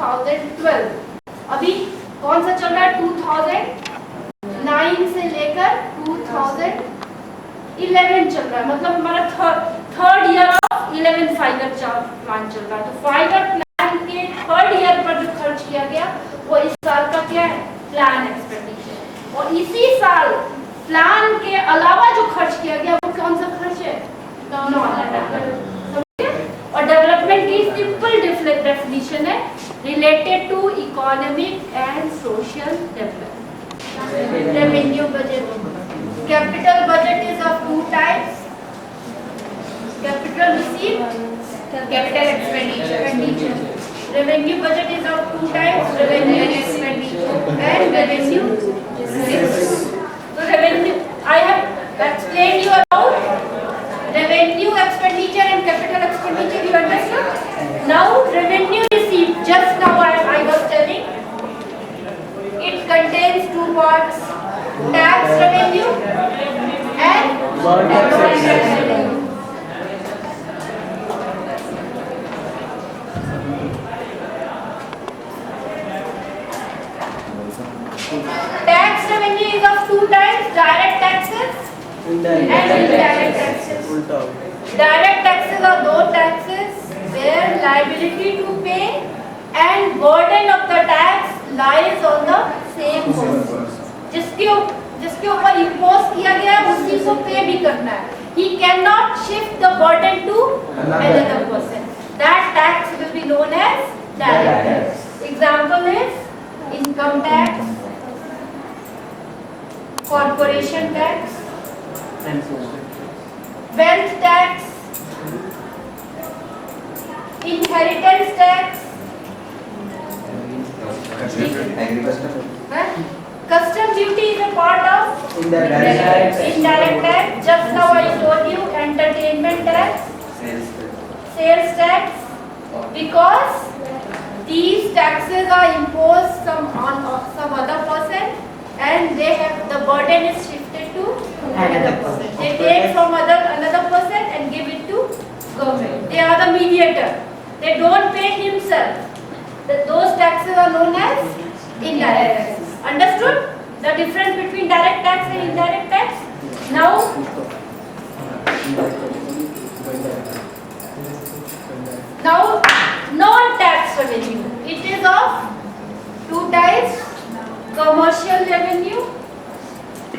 2012। अभी कौन सा चल रहा है? 2009 से लेकर 2011 चल रहा है, मतलब हमारा third year of 11 fibre plan चल रहा है। तो फाइबर प्लान के थर्ड ईयर पर जो खर्च किया गया वो इस साल का क्या है? Plan expenditure. और इसी साल प्लान के अलावा जो खर्च किया गया वो कौन सा खर्च है? नॉन और डेवलपमेंट की सिंपल डेफिनेशन है related to economic and social development. Revenue budget, capital budget is of two types, capital receive, capital expenditure. Revenue budget is of two types, revenue expenditure and revenue receive. तो revenue I have explained you about revenue expenditure and capital expenditure. You understood? Now revenue received, just now I was telling, it contains two parts: tax revenue and tax revenue. Tax revenue is of two types: direct taxes and indirect taxes. Direct taxes are those taxes where liability to pay and burden of the tax lies on the same person. जिसके ऊपर impose किया गया है उसी को पे भी करना है. He cannot shift the burden to another person. That tax will be known as direct tax. Example is income tax, corporation tax, wealth tax, inheritance tax, custom duty is a part of indirect tax. Just now I told you entertainment tax, sales tax, because these taxes are imposed on some other person and they have the burden is shifted to another person. They take from another person and give it to government. They are the mediator. They don't pay himself. Those taxes are known as indirect taxes. Understood the difference between direct tax and indirect tax? Now non-tax revenue. It is of two types: commercial revenue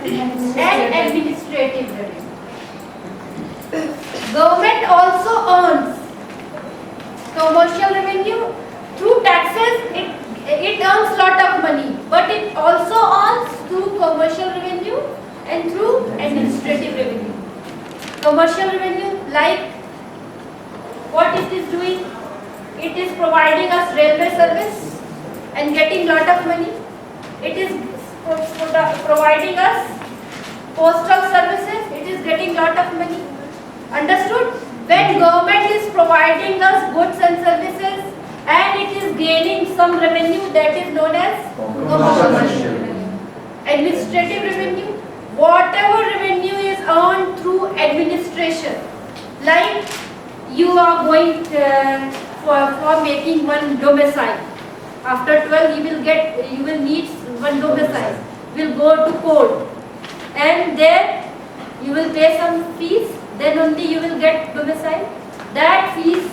and administrative revenue. Government also earns commercial revenue through taxes. It earns lot of money, but it also earns through commercial revenue and through administrative revenue. Commercial revenue, like what it is doing? It is providing us railway service and getting lot of money. It is providing us postal services. It is getting lot of money. Understood? When government is providing us goods and services and it is gaining some revenue, that is known as commercial revenue. Administrative revenue, whatever revenue is earned through administration, like you are going for making one domicile. After 12 you will need one domicile. Will go to court and there you will pay some fees, then only you will get domicile. That fees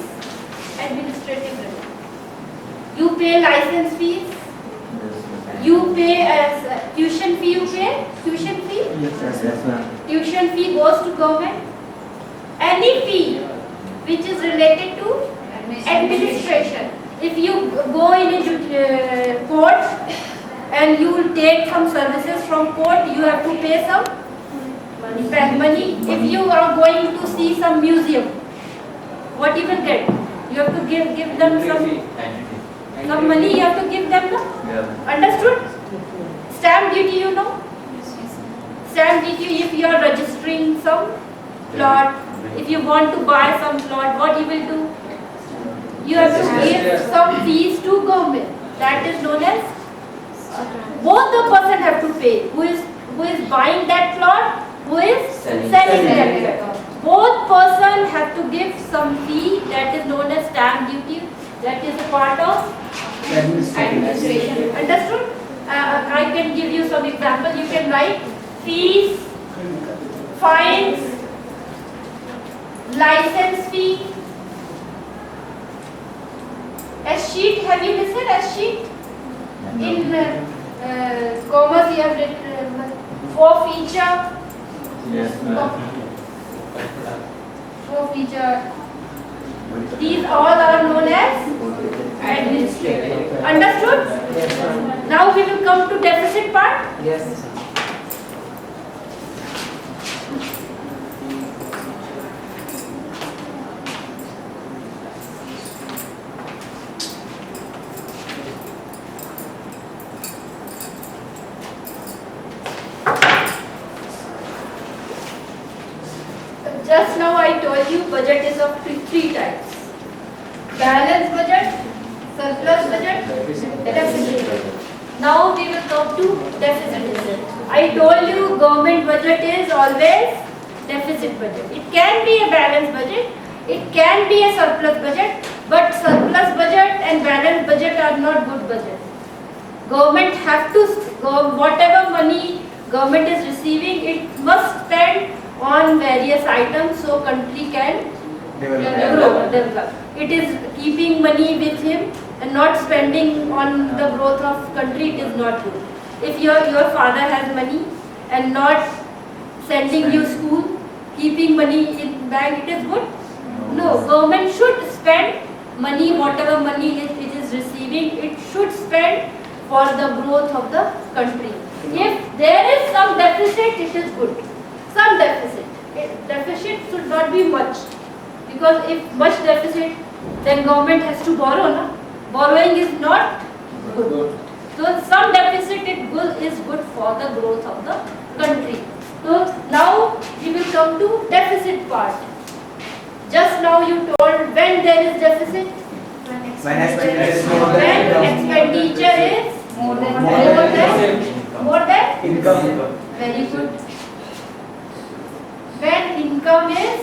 administrative revenue. You pay license fees, you pay as tuition fee, tuition fee goes to government. Any fee which is related to administration. If you go in a court and you will take some services from court, you have to pay some money. If you are going to see some museum, what you will get? You have to give them some money. You have to give them, no? Understood? Stamp duty, you know? Stamp duty, if you are registering some plot, if you want to buy some plot, what you will do? You have to give some fees to government. That is known as, both the person have to pay. Who is buying that plot? Who is selling that plot? Both person have to give some fee. That is known as stamp duty. That is a part of Administration. Understood? I can give you some example. You can write fees, fines, license fee. S sheet, have you listened? S sheet? In commerce you have written forfeiture. Yes, ma'am. Forfeiture. These all are known as administrative. Understood? Now we will come to deficit part. Yes. Just now I told you budget is of three types. Balanced budget, surplus budget, deficit budget. Now we will come to deficit budget. I told you government budget is always deficit budget. It can be a balanced budget, it can be a surplus budget, but surplus budget and balanced budget are not good budget. Government have to, whatever money government is receiving, it must spend on various items so country can develop. It is keeping money with him and not spending on the growth of country, it is not good. If your father has money and not sending you school, keeping money in bank, it is good? No, government should spend money, whatever money it is receiving, it should spend for the growth of the country. If there is some deficit, it is good. Some deficit. Deficit should not be much, because if much deficit, then government has to borrow. No? Borrowing is not good. So some deficit is good for the growth of the country. So now we will come to deficit part. Just now you told when there is deficit. When expenditure is more than Income. very good. When income is,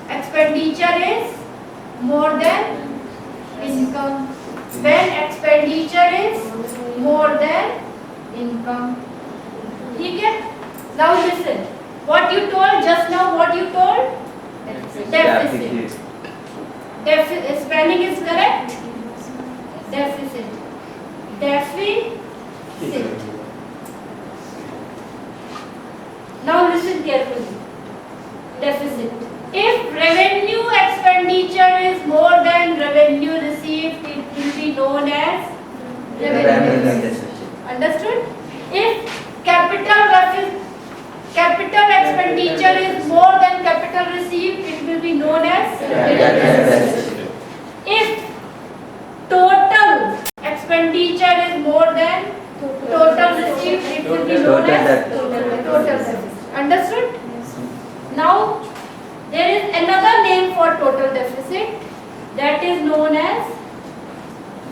expenditure is more than income. When expenditure is more than income. Okay? Now listen. What you told just now, what you told? Deficit. Spelling is correct? Deficit. Deficit. Now listen carefully. Deficit. If revenue expenditure is more than revenue received, it will be known as revenue deficit. Understood? If capital expenditure is more than capital received, it will be known as capital deficit. If total expenditure is more than total received, it will be known as total deficit. Understood? Now, there is another name for total deficit, that is known as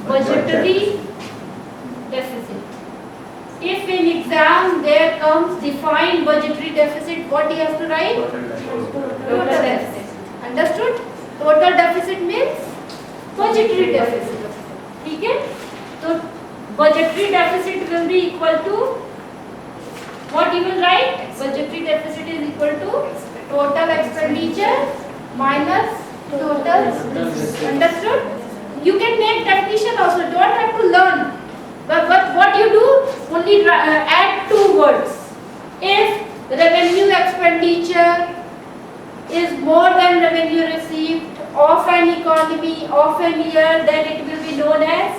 budgetary deficit. If in exam there comes defined budgetary deficit, what you have to write? Total deficit. Understood? Total deficit means budgetary deficit. Okay? So, budgetary deficit will be equal to, what you will write? Budgetary deficit is equal to total expenditure minus total receipt. Understood? You can make definition also, don't have to learn. But what you do, only add two words. If revenue expenditure is more than revenue received of an economy of an year, then it will be known as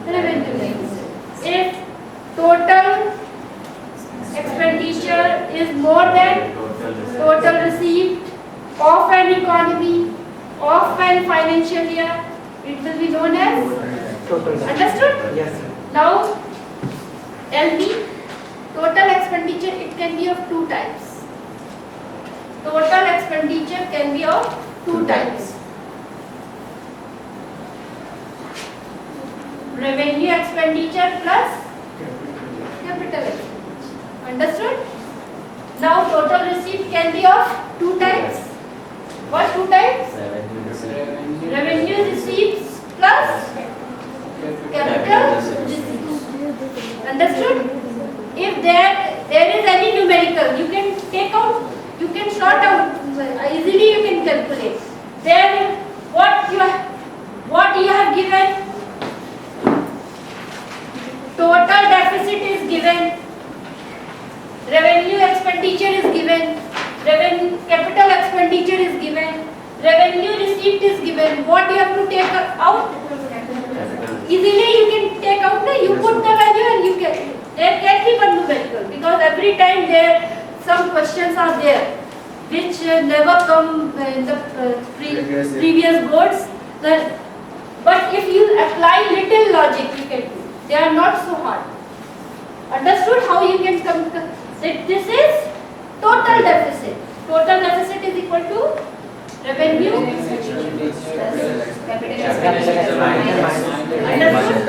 revenue deficit. If total expenditure is more than total received of an economy of an financial year, it will be known as Total. understood? Yes, sir. Now tell me, total expenditure, it can be of two types. Total expenditure can be of two types. Revenue expenditure plus capital expenditure. Understood? Now total receipt can be of two types. What two types? Revenue receipts plus capital receipts. Understood? If there is any numerical, you can take out, you can sort out easily. You can calculate. Then what you have given? Total deficit is given. Revenue expenditure is given. Capital expenditure is given. Revenue receipt is given. What you have to take out? Easily you can take out. You put the value and you can. There can be one numerical because every time there some questions are there which never come in the previous boards. But if you apply little logic, you can do. They are not so hard. Understood how you can come? This is total deficit. Total deficit is equal to revenue. Understood?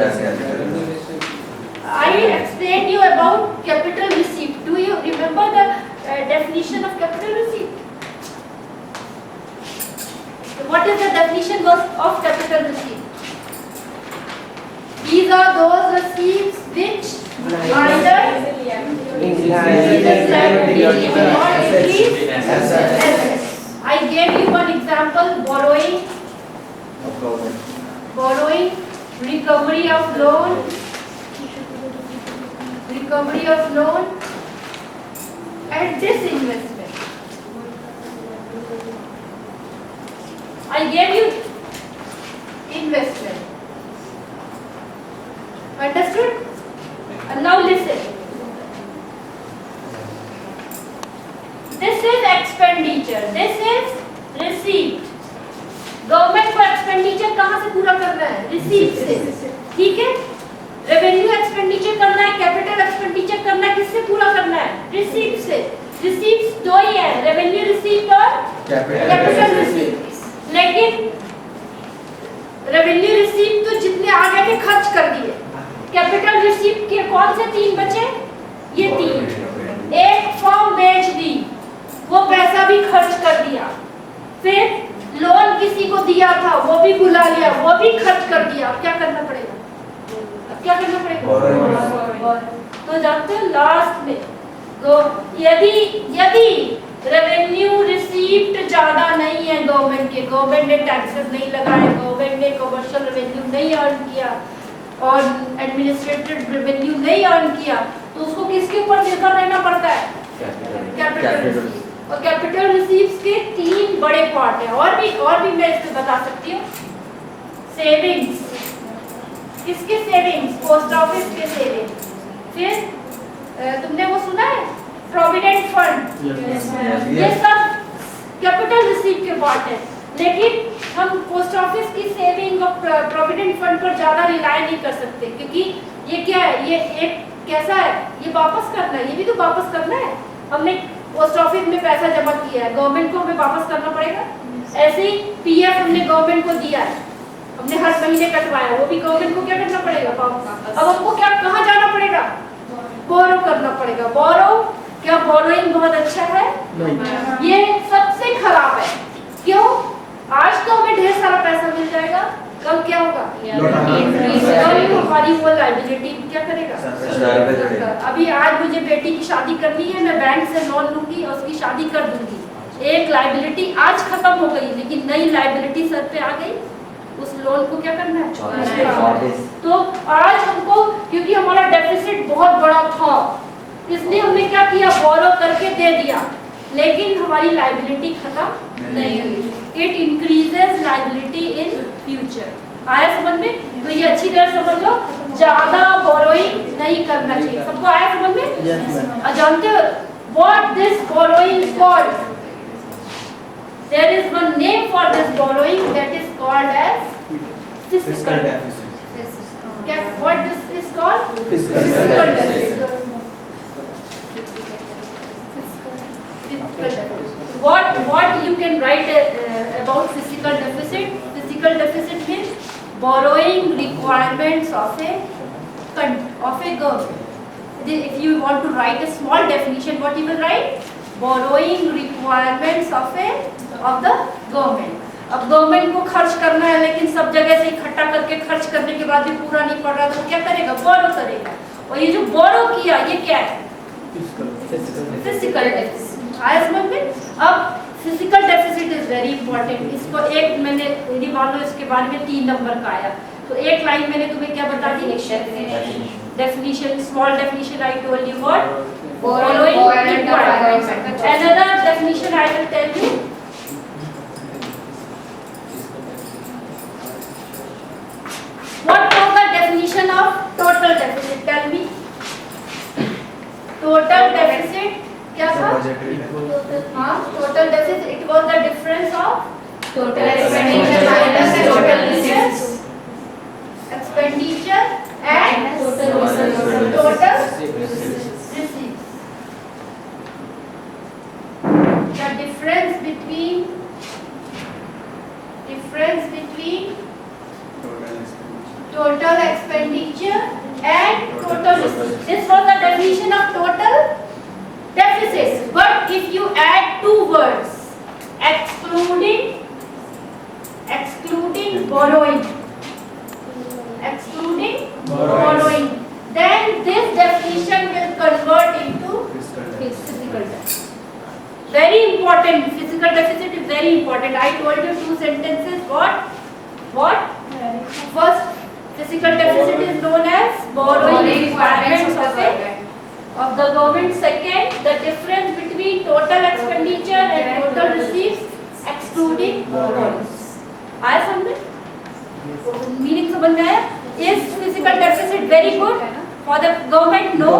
I explained you about capital receipt. Do you remember the definition of capital receipt? What is the definition of capital receipt? These are those receipts which either I gave you one example: borrowing, recovery of loan, and disinvestment. I gave you investment. Understood? And now listen. This is expenditure. This is receipt. Government को expenditure कहाँ से पूरा करना है? Receipt से. ठीक है? Revenue expenditure करना है, कैपिटल एक्सपेंडिचर करना है, किससे पूरा करना है? रिसीट से. रिसीट्स दो ही है, रेवेन्यू रिसीट और कैपिटल रिसीट. लेकिन रेवेन्यू रिसीट तो जितने आ गए थे खर्च कर दिए. कैपिटल रिसीट के कौन से तीन बचे? ये तीन. एक फर्म बेच दी, वो पैसा भी खर्च कर दिया. फिर लोन किसी को दिया था, वो भी बुला लिया, वो भी खर्च कर दिया. अब क्या करना पड़ेगा? तो जानते हो लास्ट में तो यदि रेवेन्यू रिसीप्ट ज्यादा नहीं है गवर्नमेंट ने टैक्सेस नहीं लगाए, गवर्नमेंट ने कमर्शियल रेवेन्यू नहीं अर्न किया और एडमिनिस्ट्रेटिव रेवेन्यू नहीं अर्न किया, तो उसको किसके ऊपर निर्भर रहना पड़ता है? कैपिटल. और कैपिटल रिसीव्स के तीन बड़े पार्ट हैं. और भी मैं इसमें बता सकती हूँ. सेविंग्स. किसके सेविंग्स? पोस्ट ऑफिस के सेविंग्स. फिर तुमने वो सुना है प्रोविडेंट फंड. ये सब कैपिटल रिसीव के पार्ट है. लेकिन हम पोस्ट ऑफिस की सेविंग और प्रोविडेंट फंड पर ज्यादा रिलाय नहीं कर सकते, क्योंकि ये क्या है? ये एक कैसा है? ये वापस करना है. ये भी तो वापस करना है. हमने पोस्ट ऑफिस में पैसा जमा किया है, गवर्नमेंट को हमें वापस करना पड़ेगा. ऐसे ही पीएफ हमने गवर्नमेंट को दिया है, हमने हर महीने कटवाया, वो भी गवर्नमेंट को क्या करना पड़ेगा? वापस. अब हमको क्या कहाँ जाना पड़ेगा? बोरो करना पड़ेगा. बोरो क्या बोरोइंग बहुत अच्छा है? ये सबसे खराब है. क्यों? आज तो हमें ढेर सारा पैसा मिल जाएगा, कल क्या होगा? कल हमारी वो लायबिलिटी क्या करेगा? अभी आज मुझे बेटी की शादी करनी है, मैं बैंक से लोन लूंगी और उसकी शादी कर दूंगी. एक लायबिलिटी आज खत्म हो गई, लेकिन नई लायबिलिटी सर पे आ गई. उस लोन को क्या करना है? तो आज हमको, क्योंकि हमारा डेफिसिट बहुत बड़ा था, इसलिए हमने क्या किया? बोरो करके दे दिया, लेकिन हमारी लायबिलिटी खत्म नहीं हुई. It increases liability in future. आया समझ में? तो ये अच्छी तरह समझ लो. ज्यादा बोरोइंग नहीं करना चाहिए. सबको आया समझ में? जानते हो what this borrowing is called? There is one name for this borrowing, that is called as fiscal deficit. What this is called? Fiscal deficit. What you can write about fiscal deficit? Fiscal deficit means borrowing requirements of a government. If you want to write a small definition, what you will write? Borrowing requirements of the government. अब government को खर्च करना है, लेकिन सब जगह से इकट्ठा करके खर्च करने के बाद भी पूरा नहीं पड़ रहा, तो क्या करेगा? बोरो करेगा। और ये जो बोरो किया, ये क्या है? Physical deficit. आया समझ में? अब physical deficit is very important. इसको एक मैंने यदि मान लो इसके बारे में 3 नंबर का आया, तो एक लाइन मैंने तुम्हें क्या बता दी? Definition, small definition I told you what? Following requirements. Another definition I will tell you. What was the definition of total deficit? Tell me. Total deficit क्या था? हाँ, total deficit. It was the difference of total expenditure minus total receipts. expenditure and total receipts. The difference between total expenditure and total receipts. This was the definition of total deficit. But if you add 2 words, excluding borrowing, then this definition will convert into physical deficit. Very important. Physical deficit is very important. I told you 2 sentences. What? First, physical deficit is known as borrowing requirements of the government. Second, the difference between total expenditure and total receipts excluding borrowings. आया समझ? Meaning समझ में आया? Is physical deficit very good for the government? No.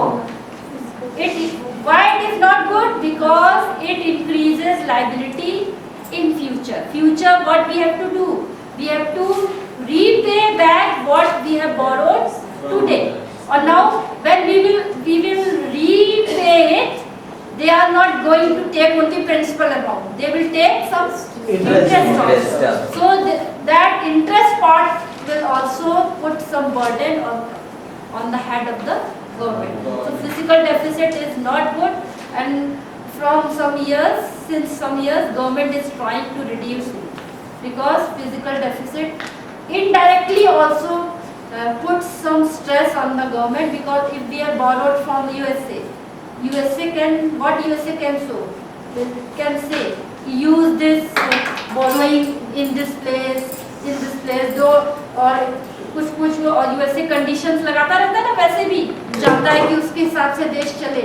Why it is not good? Because it increases liability in future. Future, what we have to do? We have to repay back what we have borrowed today. Or now, when we will repay it, they are not going to take only principal amount. They will take some interest also. So that interest part will also put some burden on the head of the government. So physical deficit is not good, and since some years government is trying to reduce it, because physical deficit indirectly also puts some stress on the government, because if we are borrowed from USA can say use this borrowing in this place दो, और कुछ और USA conditions लगाता रहता है ना, वैसे भी चाहता है कि उसके हिसाब से देश चले,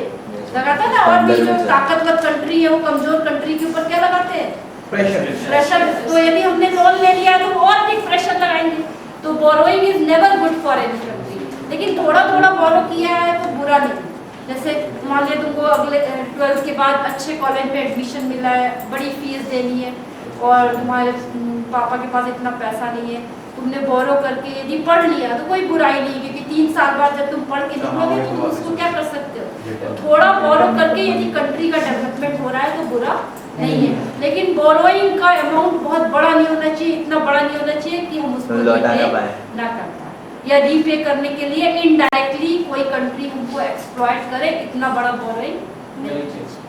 लगाता है ना। और भी जो ताकतवर कंट्री है वो कमजोर कंट्री के ऊपर क्या लगाते हैं? प्रेशर। तो यदि हमने लोन ले लिया तो और भी प्रेशर लगाएंगे। तो borrowing is never good for any country. लेकिन थोड़ा बोरो किया है तो बुरा नहीं। जैसे मान लिया तुमको अगले 12th के बाद अच्छे कॉलेज में एडमिशन मिला है, बड़ी फीस देनी है, और तुम्हारे पापा के पास इतना पैसा नहीं है, तुमने बोरो करके यदि पढ़ लिया तो कोई बुराई नहीं, क्योंकि 3 साल बाद जब तुम पढ़ के निकलोगे तो तुम उसको क्या कर सकते हो? थोड़ा बोरो करके यदि कंट्री का डेवलपमेंट हो रहा है तो बुरा नहीं है। लेकिन बोरोइंग का अमाउंट बहुत बड़ा नहीं होना चाहिए, इतना बड़ा नहीं होना चाहिए कि हम उसको लौटा ना पाए, या रीपे करने के लिए इनडायरेक्टली कोई कंट्री हमको एक्सप्लॉइट करे। इतना बड़ा बोरोइंग नहीं चाहिए।